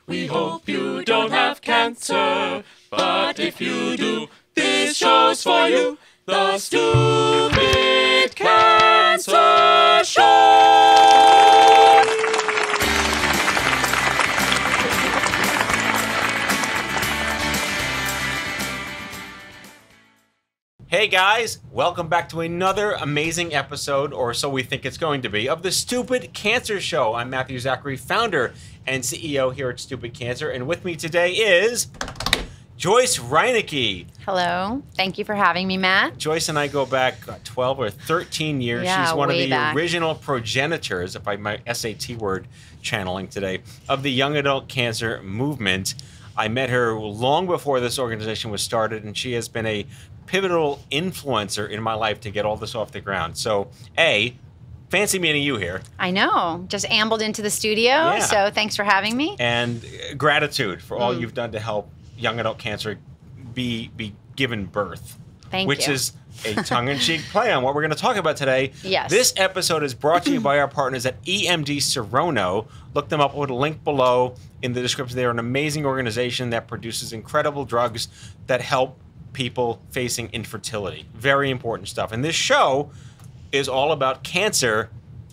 We hope you don't have cancer, but if you do, this show's for you. The Stupid Cancer Show! Hey guys, welcome back to another amazing episode, or so we think it's going to be, of the Stupid Cancer Show. I'm Matthew Zachary, founder and CEO here at Stupid Cancer, and with me today is Joyce Reinecke. Hello. Thank you for having me, Matt. Joyce and I go back 12 or 13 years. Yeah, she's one of the back. original progenitors, if I my SAT word channeling today, of the young adult cancer movement. I met her long before this organization was started, and she has been a pivotal influencer in my life to get all this off the ground. So, fancy meeting you here. I know. Just ambled into the studio, so thanks for having me. And gratitude for all you've done to help young adult cancer be given birth. Thank you. Which is a tongue-in-cheek play on what we're going to talk about today. Yes. This episode is brought to you by our partners at EMD Serono. Look them up with a link below in the description. They're an amazing organization that produces incredible drugs that help people facing infertility. Very important stuff. And this show is all about cancer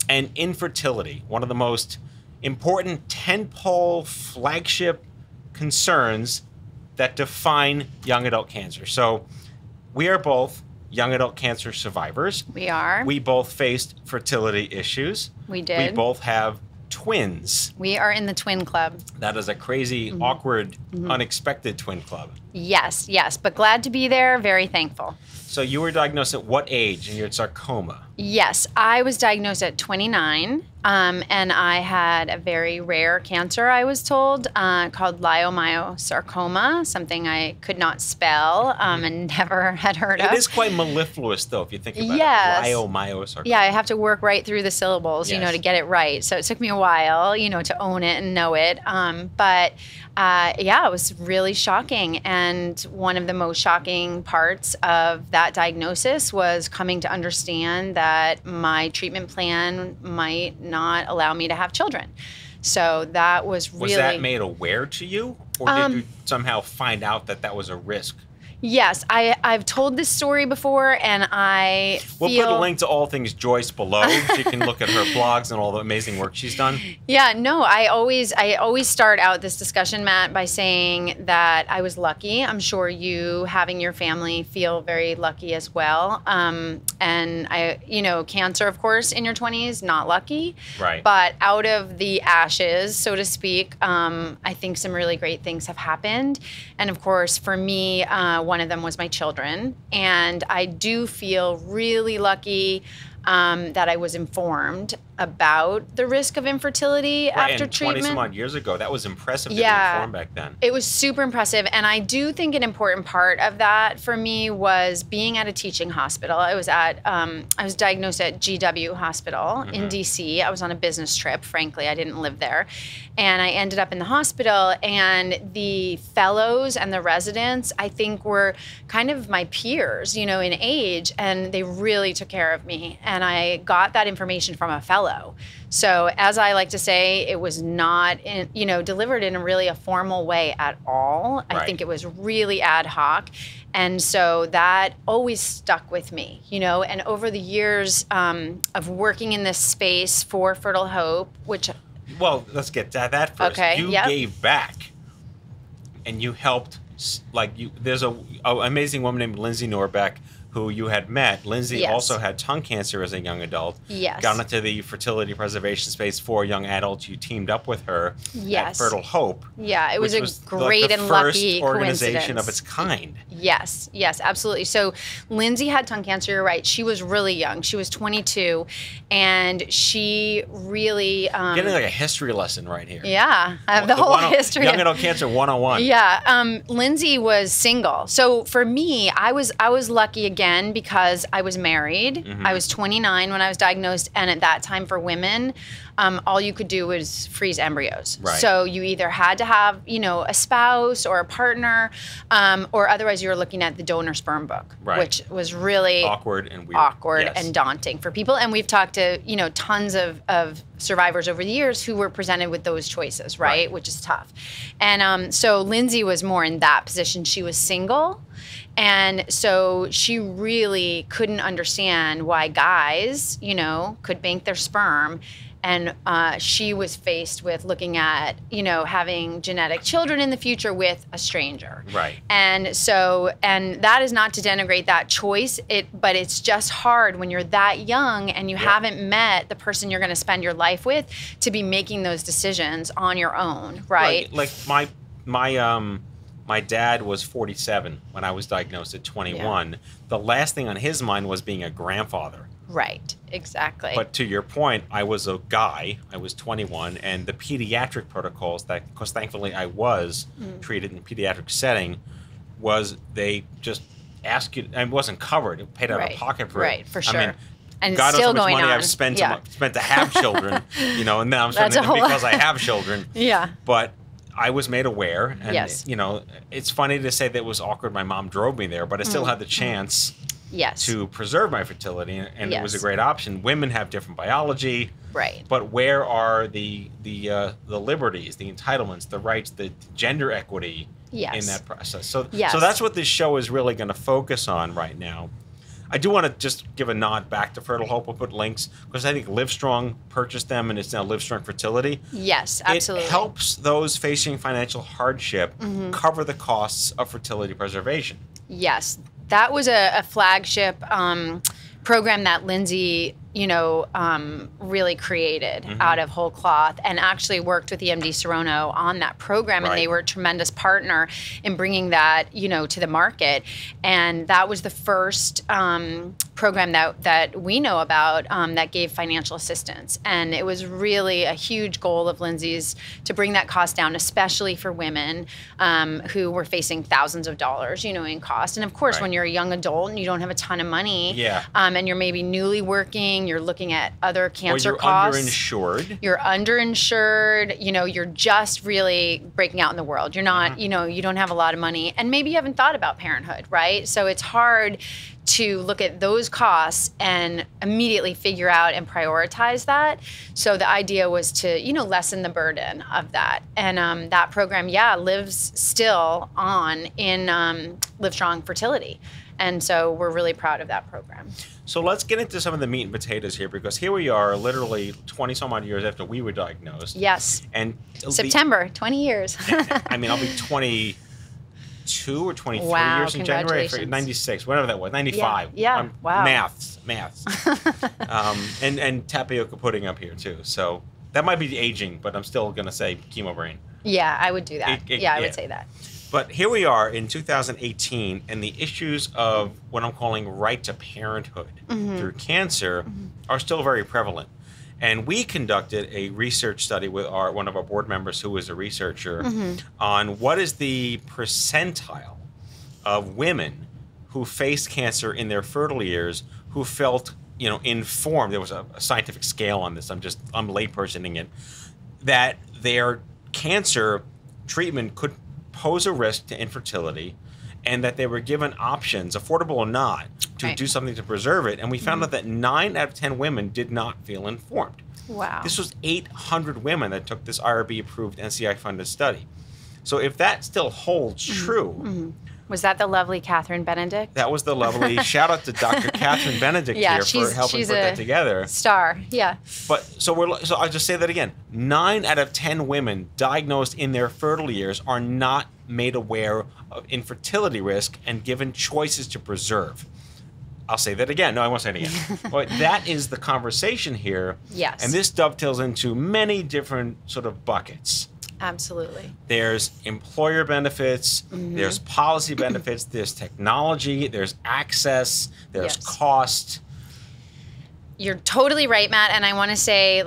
and infertility, one of the most important tentpole flagship concerns that define young adult cancer. So we are both young adult cancer survivors. We are. We both faced fertility issues. We did. We both have twins. We are in the twin club. That is a crazy, awkward, unexpected twin club. Yes, yes, but glad to be there. Very thankful. So you were diagnosed at what age in your sarcoma? Yes, I was diagnosed at 29, and I had a very rare cancer, I was told, called leiomyosarcoma, something I could not spell and never had heard of. It is quite mellifluous, though, if you think about it. Leiomyosarcoma. Yeah, I have to work right through the syllables, you know, to get it right. So it took me a while, you know, to own it and know it. Yeah, it was really shocking. And one of the most shocking parts of that diagnosis was coming to understand that my treatment plan might not allow me to have children. So that was really... Was that made aware to you? Or did you somehow find out that that was a risk? Yes, I've told this story before, and I feel... We'll put a link to all things Joyce below, so you can look at her blogs and all the amazing work she's done. Yeah, no, I always start out this discussion, Matt, by saying that I was lucky. I'm sure you, having your family, feel very lucky as well. And cancer, of course, in your 20s, not lucky. Right. But out of the ashes, so to speak, I think some really great things have happened. And of course, for me, one of them was my children. And I do feel really lucky that I was informed about the risk of infertility after treatment. 20 some odd years ago, that was impressive to be informed back then. It was super impressive. And I do think an important part of that for me was being at a teaching hospital. I was diagnosed at GW Hospital in DC. I was on a business trip, frankly. I didn't live there. And I ended up in the hospital, and the fellows and the residents, I think, were kind of my peers, you know, in age, and they really took care of me. And I got that information from a fellow. So as I like to say, it was not, delivered in really a formal way at all. I think it was really ad hoc. And so that always stuck with me, you know, and over the years of working in this space for Fertile Hope, which... Well, let's get to that first. Okay, you gave back, and you helped, there's an amazing woman named Lindsay Norbeck who you had met. Lindsay also had tongue cancer as a young adult. Yes. Got into the fertility preservation space for young adults. You teamed up with her at Fertile Hope. Yeah, it was a great and lucky first organization coincidence. of its kind. Yes, yes, absolutely. So Lindsay had tongue cancer, you're right. She was really young. She was 22, and she really... Getting like a history lesson right here. Yeah, I have the whole history. Young adult cancer 101. Yeah, Lindsay was single. So for me, I was lucky again again, because I was married. I was 29 when I was diagnosed. And at that time for women, all you could do was freeze embryos. Right. So you either had to have, a spouse or a partner, or otherwise you were looking at the donor sperm book, Right. which was really awkward and weird. awkward Yes. and daunting for people. And we've talked to, tons of survivors over the years who were presented with those choices, right? Which is tough. And so Lindsay was more in that position. She was single. And so she really couldn't understand why guys, could bank their sperm. And she was faced with looking at, having genetic children in the future with a stranger. Right. And so, and that is not to denigrate that choice, but it's just hard when you're that young and you haven't met the person you're going to spend your life with to be making those decisions on your own, right? Like my dad was 47 when I was diagnosed at 21. Yeah. The last thing on his mind was being a grandfather. Right, exactly. But to your point, I was a guy. I was 21, and the pediatric protocols because thankfully I was treated in a pediatric setting, was they just ask you, and it wasn't covered. It paid out of pocket for it. Right, for sure. I mean, and God knows still how much going money on. I've spent to have children, and now I'm That's spending them because I have children. Yeah. But I was made aware, and Yes. It's funny to say that it was awkward. My mom drove me there, but I still had the chance to preserve my fertility, and it was a great option. Women have different biology, right? But where are the liberties, the entitlements, the rights, the gender equity in that process? So that's what this show is really going to focus on right now. I do want to just give a nod back to Fertile Hope. We'll put links because I think Livestrong purchased them, and it's now Livestrong Fertility. Yes, absolutely. It helps those facing financial hardship cover the costs of fertility preservation. Yes, that was a flagship program that Lindsay, really created out of whole cloth, and actually worked with EMD Serono on that program, and they were a tremendous partner in bringing that, to the market. And that was the first program that we know about that gave financial assistance. And it was really a huge goal of Lindsay's to bring that cost down, especially for women who were facing thousands of dollars, in cost. And of course, when you're a young adult and you don't have a ton of money, and you're maybe newly working, you're looking at other cancer costs. Underinsured. You're underinsured. You're just really breaking out in the world. You're not, you don't have a lot of money, and maybe you haven't thought about parenthood, right? So it's hard to look at those costs and immediately figure out and prioritize that. So the idea was to, lessen the burden of that. And that program, lives still on in Livestrong Fertility. And so we're really proud of that program. So let's get into some of the meat and potatoes here, because here we are literally 20 some odd years after we were diagnosed. Yes. And September, 20 years. I mean, I'll be 22 or 23 years in January. 96, whatever that was, 95. Yeah. Wow. Maths. And tapioca pudding up here too. So that might be aging, but I'm still going to say chemo brain. Yeah, I would do that. I would say that. But here we are in 2018, and the issues of what I'm calling right to parenthood through cancer are still very prevalent. And we conducted a research study with one of our board members who was a researcher on what is the percentile of women who faced cancer in their fertile years who felt, informed. There was a scientific scale on this. I'm laypersoning it, that their cancer treatment could pose a risk to infertility, and that they were given options, affordable or not, to do something to preserve it. And we found out that 9 out of 10 women did not feel informed. Wow. This was 800 women that took this IRB-approved, NCI-funded study. So if that still holds true... Was that the lovely Catherine Benedict? That was the lovely... Shout out to Dr. Catherine Benedict here for helping put that together. Star, yeah. But so I'll just say that again. 9 out of 10 women diagnosed in their fertile years are not made aware of infertility risk and given choices to preserve. I'll say that again. No, I won't say it again. But that is the conversation here. Yes. And this dovetails into many different sort of buckets. Absolutely. There's employer benefits, there's policy benefits, there's technology, there's access, there's cost. You're totally right, Matt. And I want to say,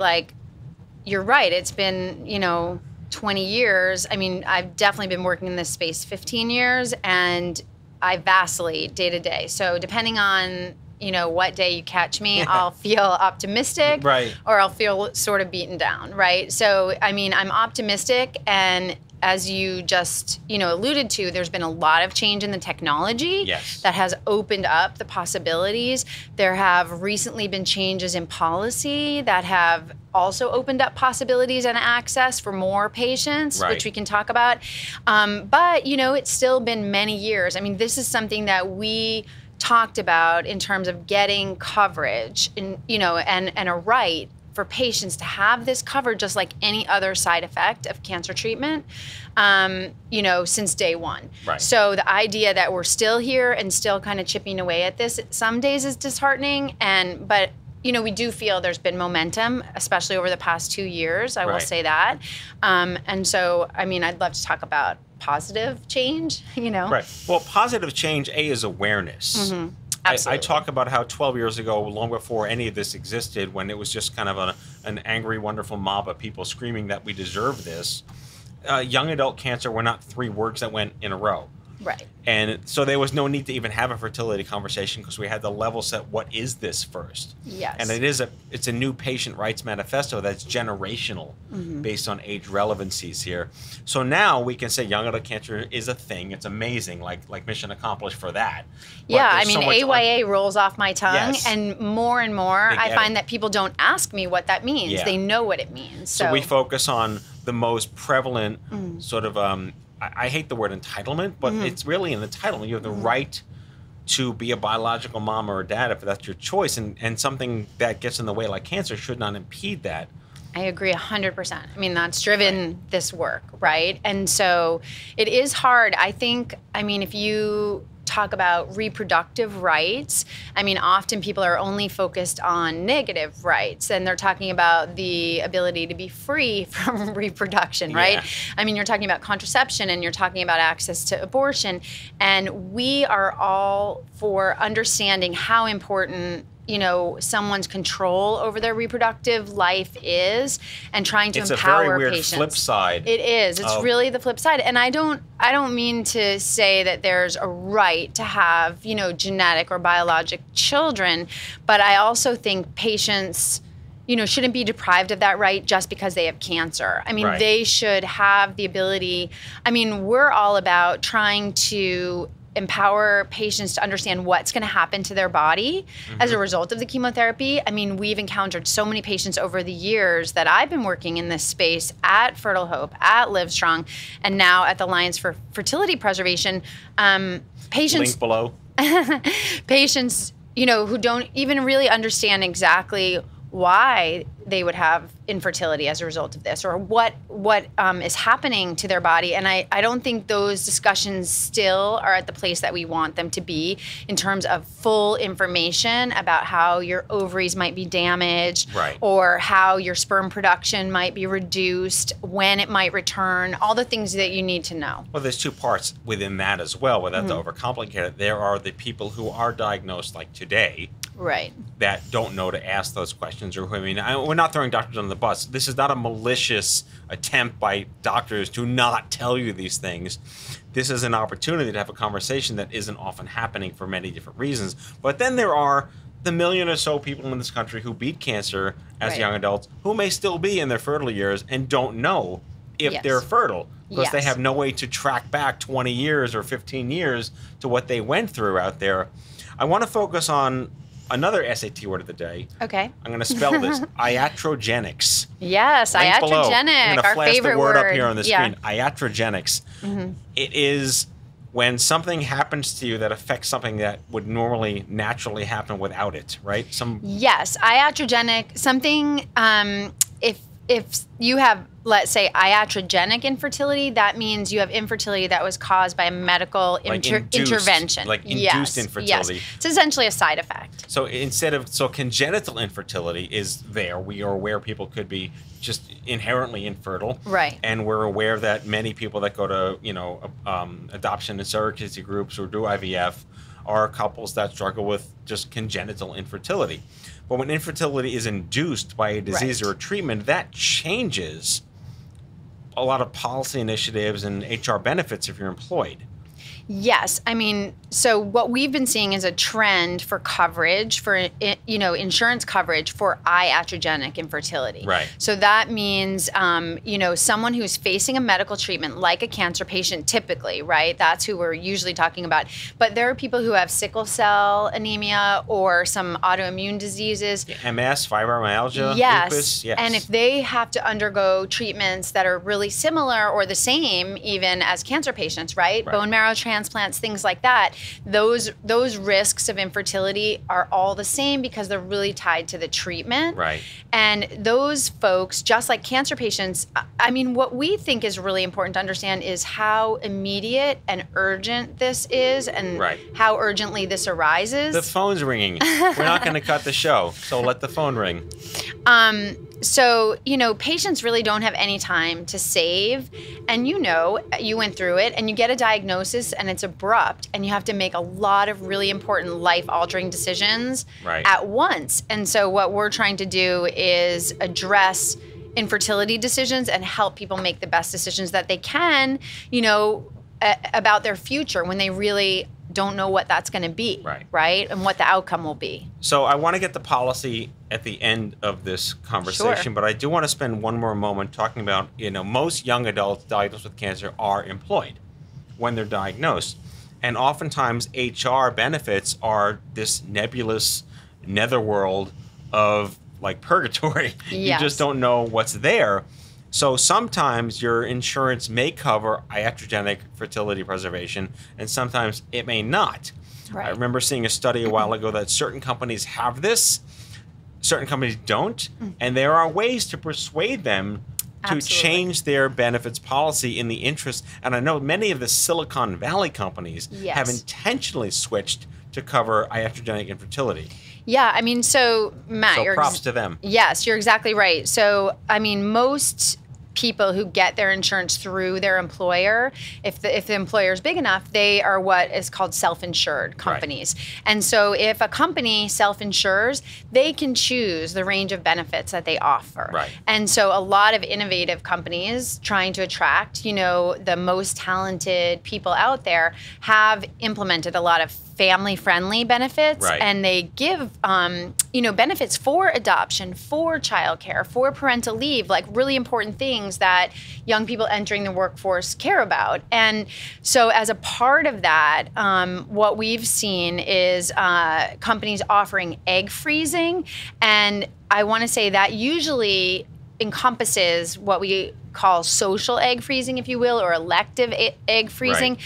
you're right. It's been, 20 years. I mean, I've definitely been working in this space 15 years, and I vacillate day to day. So depending on, what day you catch me, I'll feel optimistic, right, or I'll feel sort of beaten down, right? So, I mean, I'm optimistic, and as you just, alluded to, there's been a lot of change in the technology that has opened up the possibilities. There have recently been changes in policy that have also opened up possibilities and access for more patients, which we can talk about. But, it's still been many years. I mean, this is something that we talked about in terms of getting coverage and a right for patients to have this covered just like any other side effect of cancer treatment, since day one. Right. So the idea that we're still here and still kind of chipping away at this some days is disheartening, but we do feel there's been momentum, especially over the past 2 years, I will say that. And so, I mean, I'd love to talk about positive change, Right. Well, positive change, is awareness. Mm-hmm. I talk about how 12 years ago, long before any of this existed, when it was just kind of an angry, wonderful mob of people screaming that we deserve this, young adult cancer were not 3 words that went in a row. Right. And so there was no need to even have a fertility conversation because we had the level set, what is this first? Yes. And it's a new patient rights manifesto that's generational based on age relevancies here. So now we can say young adult cancer is a thing. It's amazing, like mission accomplished for that. Yeah, I mean, AYA rolls off my tongue, and more I find that people don't ask me what that means. Yeah. They know what it means. So we focus on the most prevalent sort of I hate the word entitlement, but it's really an entitlement. You have the right to be a biological mom or a dad if that's your choice, and something that gets in the way like cancer should not impede that. I agree 100%. I mean, that's driven this work, right? And so it is hard. I think, if you talk about reproductive rights, often people are only focused on negative rights, and they're talking about the ability to be free from reproduction, right? You're talking about contraception, and you're talking about access to abortion, and we are all for understanding how important someone's control over their reproductive life is, and trying to empower patients. It's a very weird flip side. It is. It's really the flip side. And I don't mean to say that there's a right to have, genetic or biologic children, but I also think patients, shouldn't be deprived of that right just because they have cancer. They should have the ability. We're all about trying to empower patients to understand what's going to happen to their body as a result of the chemotherapy. We've encountered so many patients over the years that I've been working in this space at Fertile Hope, at Livestrong, and now at the Alliance for Fertility Preservation. Patients, link below. Patients, who don't even really understand exactly why they would have infertility as a result of this, or what is happening to their body. And I don't think those discussions still are at the place that we want them to be in terms of full information about how your ovaries might be damaged, or how your sperm production might be reduced, when it might return, all the things that you need to know. Well, there's 2 parts within that as well, without to overcomplicate it. There are the people who are diagnosed like today, that don't know to ask those questions, or we're not throwing doctors on the bus. This is not a malicious attempt by doctors to not tell you these things. This is an opportunity to have a conversation that isn't often happening for many different reasons. But then there are the 1 million or so people in this country who beat cancer as young adults, who may still be in their fertile years and don't know if they're fertile, because they have no way to track back 20 years or 15 years to what they went through out there. I want to focus on another SAT word of the day. Okay. I'm going to spell this. Iatrogenics. Yes, Link iatrogenic, below. I'm going to flash favorite the word word up here on the screen. Iatrogenics. It is when something happens to you that affects something that would normally naturally happen without it, right? Yes, iatrogenic, something, if you have, let's say, iatrogenic infertility, that means you have infertility that was caused by a medical intervention. Like induced infertility. Yes. It's essentially a side effect. So congenital infertility is there. We are aware people could be just inherently infertile. Right. And we're aware that many people that go to, adoption and surrogacy groups or do IVF are couples that struggle with just congenital infertility. But when infertility is induced by a disease or a treatment, that changes a lot of policy initiatives and HR benefits if you're employed. Yes. I mean, so what we've been seeing is a trend for coverage, for, insurance coverage for iatrogenic infertility. Right. So that means, someone who's facing a medical treatment like a cancer patient typically, right? That's who we're usually talking about. But there are people who have sickle cell anemia or some autoimmune diseases. MS, fibromyalgia, Yes. lupus. Yes. And if they have to undergo treatments that are really similar or the same even as cancer patients, right? Bone marrow transplants, things like that, those risks of infertility are all the same because they're really tied to the treatment. Right. And those folks, just like cancer patients, I mean, what we think is really important to understand is how immediate and urgent this is and how urgently this arises. The phone's ringing. We're not going to cut the show, so let the phone ring. So, patients really don't have any time to save. And you went through it and you get a diagnosis and it's abrupt and you have to make a lot of really important life-altering decisions at once. And so what we're trying to do is address infertility decisions and help people make the best decisions that they can, about their future when they really don't know what that's going to be, right? And what the outcome will be. So I want to get the policy at the end of this conversation, but I do want to spend one more moment talking about, most young adults diagnosed with cancer are employed when they're diagnosed. And oftentimes HR benefits are this nebulous netherworld of like purgatory. Yes. You just don't know what's there. So sometimes your insurance may cover iatrogenic fertility preservation, and sometimes it may not. Right. I remember seeing a study a while ago that certain companies have this, certain companies don't, and there are ways to persuade them to change their benefits policy in the interest. And I know many of the Silicon Valley companies have intentionally switched to cover iatrogenic infertility. Yeah, I mean, so Matt, so props to them. Yes, you're exactly right. So, I mean, most people who get their insurance through their employer, if the employer is big enough, they are what is called self-insured companies. And so if a company self-insures, they can choose the range of benefits that they offer. And so a lot of innovative companies trying to attract, the most talented people out there have implemented a lot of family-friendly benefits, and they give, benefits for adoption, for childcare, for parental leave, like really important things that young people entering the workforce care about. And so as a part of that, what we've seen is companies offering egg freezing, and I want to say that usually encompasses what we call social egg freezing, if you will, or elective egg freezing,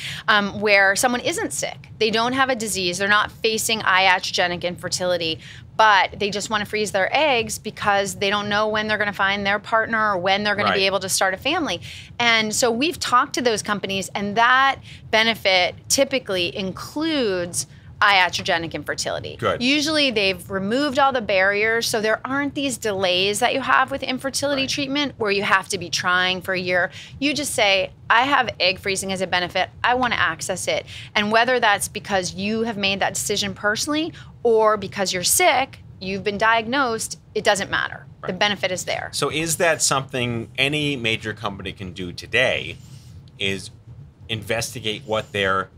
where someone isn't sick. They don't have a disease. They're not facing iatrogenic infertility, but they just want to freeze their eggs because they don't know when they're going to find their partner or when they're going to be able to start a family. And so we've talked to those companies, and that benefit typically includes iatrogenic infertility. Usually they've removed all the barriers, so there aren't these delays that you have with infertility treatment where you have to be trying for a year. You just say, I have egg freezing as a benefit. I want to access it. And whether that's because you have made that decision personally or because you're sick, you've been diagnosed, it doesn't matter. The benefit is there. So is that something any major company can do today, is investigate what their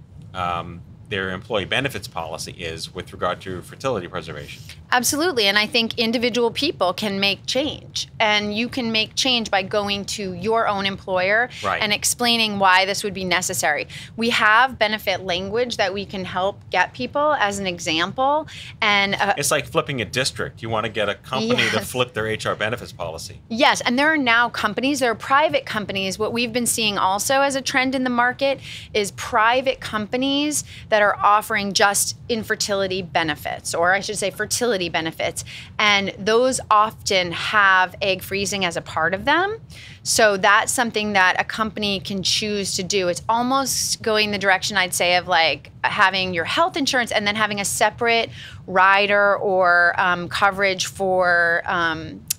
employee benefits policy is with regard to fertility preservation? Absolutely. And I think individual people can make change. And you can make change by going to your own employer and explaining why this would be necessary. We have benefit language that we can help get people as an example. And it's like flipping a district. You want to get a company to flip their HR benefits policy. Yes. And there are now companies, there are private companies. What we've been seeing also as a trend in the market is private companies that are offering just infertility benefits, or I should say fertility benefits. And those often have egg freezing as a part of them. So that's something that a company can choose to do. It's almost going the direction, I'd say, of like having your health insurance and then having a separate rider or coverage for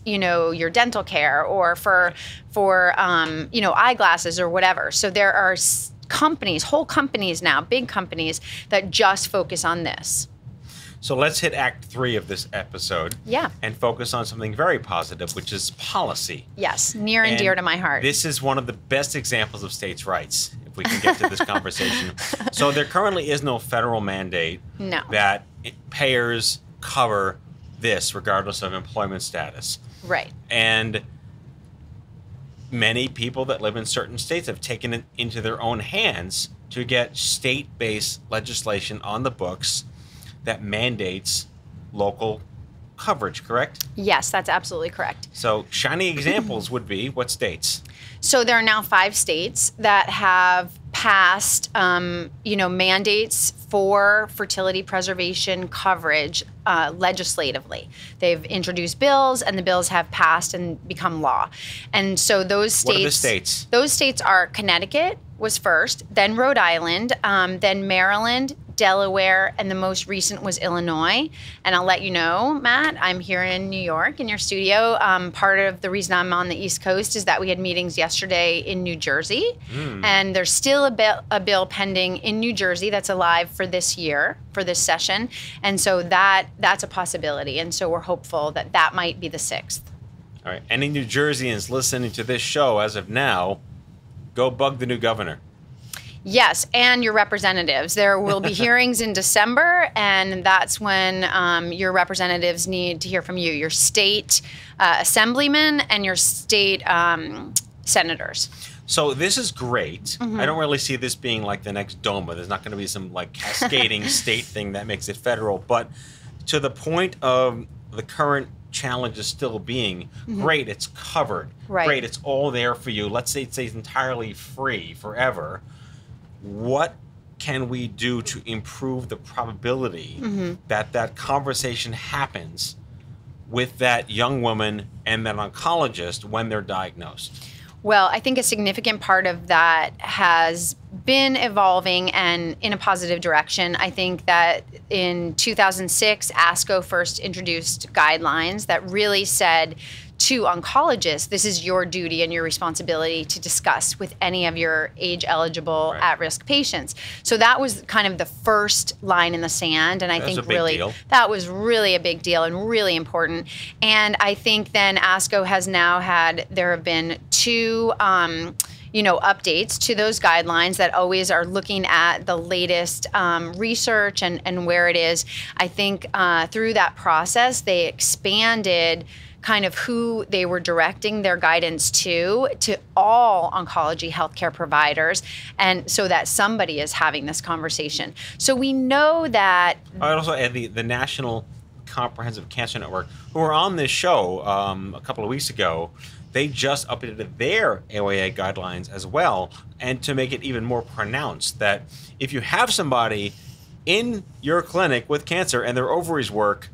your dental care or for eyeglasses or whatever. So there are companies, whole companies now, big companies that just focus on this. So let's hit Act 3 of this episode and focus on something very positive, which is policy. Yes, near and dear to my heart. This is one of the best examples of states' rights. if we can get to this conversation. So there currently is no federal mandate that payers cover this regardless of employment status. Right. And many people that live in certain states have taken it into their own hands to get state-based legislation on the books that mandates local coverage, correct? Yes, that's absolutely correct. So shining examples would be what states? So there are now 5 states that have passed, mandates for fertility preservation coverage legislatively. They've introduced bills, and the bills have passed and become law. And so those states. What are the states? Those states are Connecticut was first, then Rhode Island, then Maryland, Delaware, and the most recent was Illinois. And I'll let you know, Matt, I'm here in New York in your studio. Part of the reason I'm on the East Coast is that we had meetings yesterday in New Jersey. And there's still a bill pending in New Jersey that's alive for this year, for this session. And so that's a possibility. And so we're hopeful that that might be the 6th. All right. Any New Jerseyans listening to this show as of now, go bug the new governor. Yes, and your representatives. There will be hearings in December, and that's when your representatives need to hear from you, your state assemblymen and your state senators. So this is great. I don't really see this being like the next DOMA. There's not going to be some like cascading state thing that makes it federal. But to the point of the current challenges still being, great, it's covered. Right. Great, it's all there for you. Let's say it's entirely free forever. What can we do to improve the probability that that conversation happens with that young woman and that oncologist when they're diagnosed? Well, I think a significant part of that has been evolving and in a positive direction. I think that in 2006, ASCO first introduced guidelines that really said to oncologists, this is your duty and your responsibility to discuss with any of your age-eligible at-risk patients. So that was kind of the first line in the sand, and I think really that was really a big deal and really important. And I think then ASCO has now there have been 2 updates to those guidelines that always are looking at the latest research and where it is. I think through that process, they expanded kind of who they were directing their guidance to all oncology healthcare providers, and so that somebody is having this conversation. So we know that. I also add the National Comprehensive Cancer Network, who were on this show a couple of weeks ago. They just updated their AOA guidelines as well, and to make it even more pronounced that if you have somebody in your clinic with cancer and their ovaries work,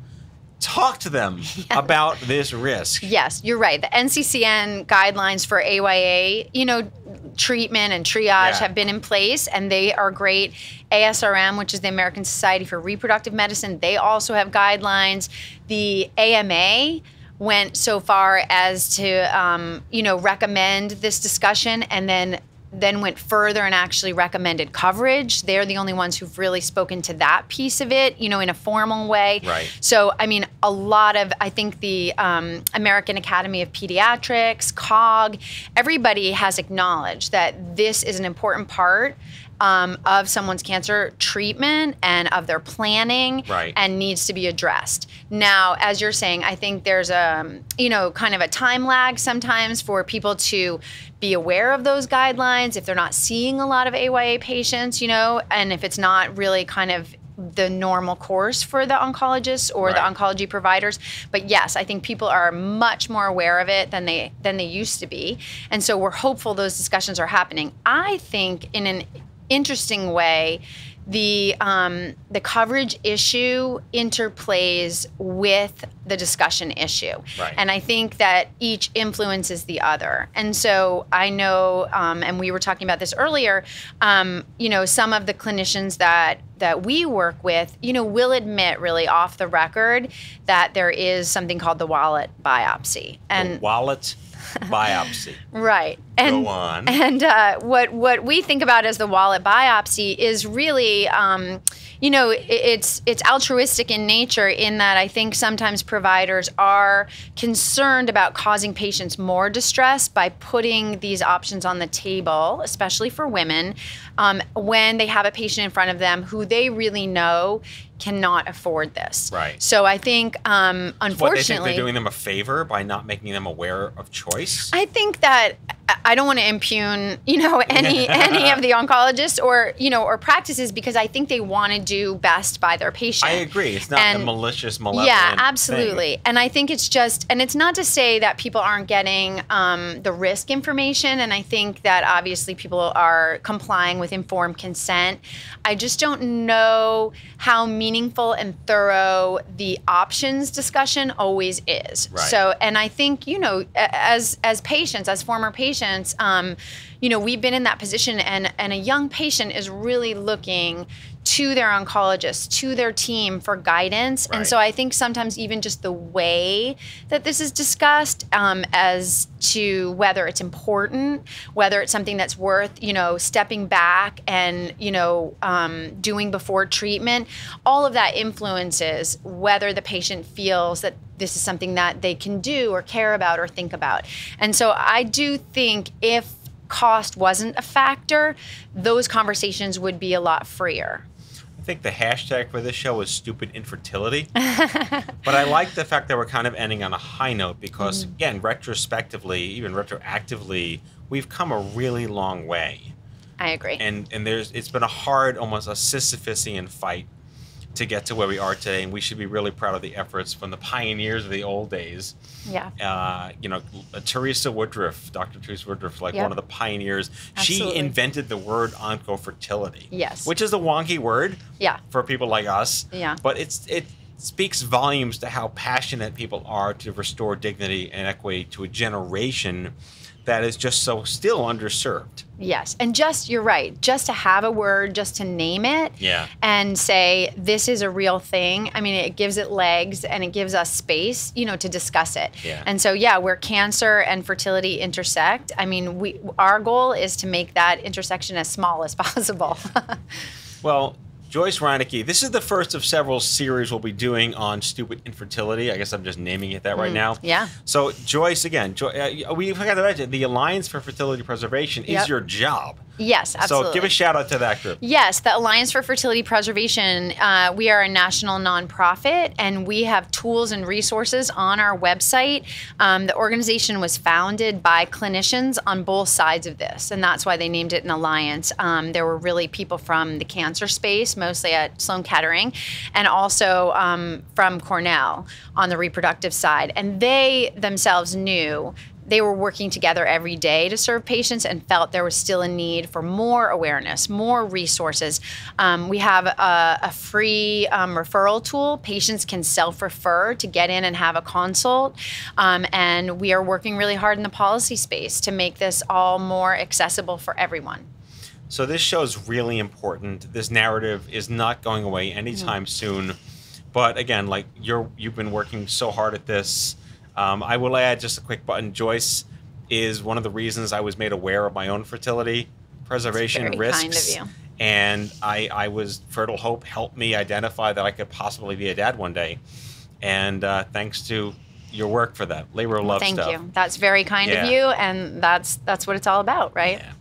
talk to them about this risk. Yes, you're right. The NCCN guidelines for AYA, treatment and triage have been in place, and they are great. ASRM, which is the American Society for Reproductive Medicine, they also have guidelines. The AMA went so far as to, recommend this discussion, and then went further and actually recommended coverage. They're the only ones who've really spoken to that piece of it, in a formal way. Right. So, I think the American Academy of Pediatrics, COG, everybody has acknowledged that this is an important part of someone's cancer treatment and of their planning, and needs to be addressed. Now, as you're saying, I think there's kind of a time lag sometimes for people to be aware of those guidelines if they're not seeing a lot of AYA patients, and if it's not really kind of the normal course for the oncologists or the oncology providers. But yes, I think people are much more aware of it than they used to be. And so we're hopeful those discussions are happening. I think in an interesting way, the coverage issue interplays with the discussion issue. And I think that each influences the other. And so I know, and we were talking about this earlier, some of the clinicians that we work with, will admit really off the record that there is something called the wallet biopsy. And the wallet biopsy. Right. And, Go on. And what we think about as the wallet biopsy is really, it's altruistic in nature in that I think sometimes providers are concerned about causing patients more distress by putting these options on the table, especially for women, when they have a patient in front of them who they really know cannot afford this. Right. So I think, unfortunately, What, they think they're doing them a favor by not making them aware of choice? I think that I don't want to impugn, any of the oncologists or practices, because I think they want to do best by their patient. I agree. It's not a malicious, malevolent Yeah, absolutely. thing. And I think it's just, and it's not to say that people aren't getting the risk information. And I think that obviously people are complying with informed consent. I just don't know how meaningful and thorough the options discussion always is. Right. So, and I think, as patients, as former patients, we've been in that position, and a young patient is really looking to their oncologist, to their team for guidance. Right. And so I think sometimes even just the way that this is discussed, as to whether it's important, whether it's something that's worth, stepping back and, doing before treatment, all of that influences whether the patient feels that this is something that they can do or care about or think about. And so I do think if cost wasn't a factor, those conversations would be a lot freer. I think the hashtag for this show is stupid infertility. But I like the fact that we're kind of ending on a high note because, again, retrospectively, even retroactively, we've come a really long way. I agree. And it's been a hard, almost a Sisyphusian fight to get to where we are today, and we should be really proud of the efforts from the pioneers of the old days. Yeah. Teresa Woodruff, Dr. Teresa Woodruff, one of the pioneers. Absolutely. She invented the word oncofertility. Yes. Which is a wonky word. Yeah. For people like us. Yeah. But it speaks volumes to how passionate people are to restore dignity and equity to a generation that is just so still underserved. Yes. And you're right, just to have a word, just to name it and say, this is a real thing. I mean, it gives it legs and it gives us space, to discuss it. Yeah. And so, where cancer and fertility intersect, I mean, our goal is to make that intersection as small as possible. Well, Joyce Reinecke, this is the first of several series we'll be doing on stupid infertility. I guess I'm just naming it that right now. Yeah. So, Joyce, again, we forgot to mention, the Alliance for Fertility Preservation is your job. Yes, absolutely. So give a shout out to that group. Yes, the Alliance for Fertility Preservation. We are a national nonprofit, and we have tools and resources on our website. The organization was founded by clinicians on both sides of this, and that's why they named it an alliance. There were really people from the cancer space, mostly at Sloan Kettering, and also from Cornell on the reproductive side. And they themselves knew they were working together every day to serve patients and felt there was still a need for more awareness, more resources. We have a free referral tool. Patients can self-refer to get in and have a consult. And we are working really hard in the policy space to make this all more accessible for everyone. So this show is really important. This narrative is not going away anytime soon. But again, you've been working so hard at this. I will add just a quick button. Joyce is one of the reasons I was made aware of my own fertility preservation very risks. kind of you. And Fertile Hope helped me identify that I could possibly be a dad one day. And thanks to your work for that, labor of love Thank stuff. you. That's very kind of you, and that's what it's all about, right? Yeah.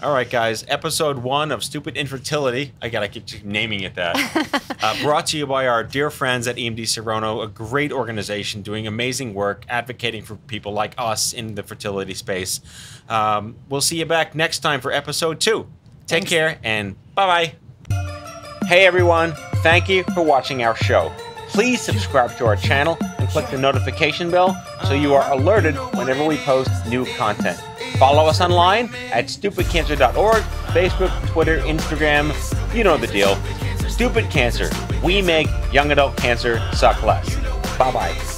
All right, guys. Episode 1 of Stupid Infertility. I gotta keep naming it that. Brought to you by our dear friends at EMD Serono, a great organization doing amazing work, advocating for people like us in the fertility space. We'll see you back next time for episode 2. Take care and bye-bye. Hey, everyone. Thank you for watching our show. Please subscribe to our channel and click the notification bell so you are alerted whenever we post new content. Follow us online at stupidcancer.org, Facebook, Twitter, Instagram. You know the deal. Stupid Cancer. We make young adult cancer suck less. Bye-bye.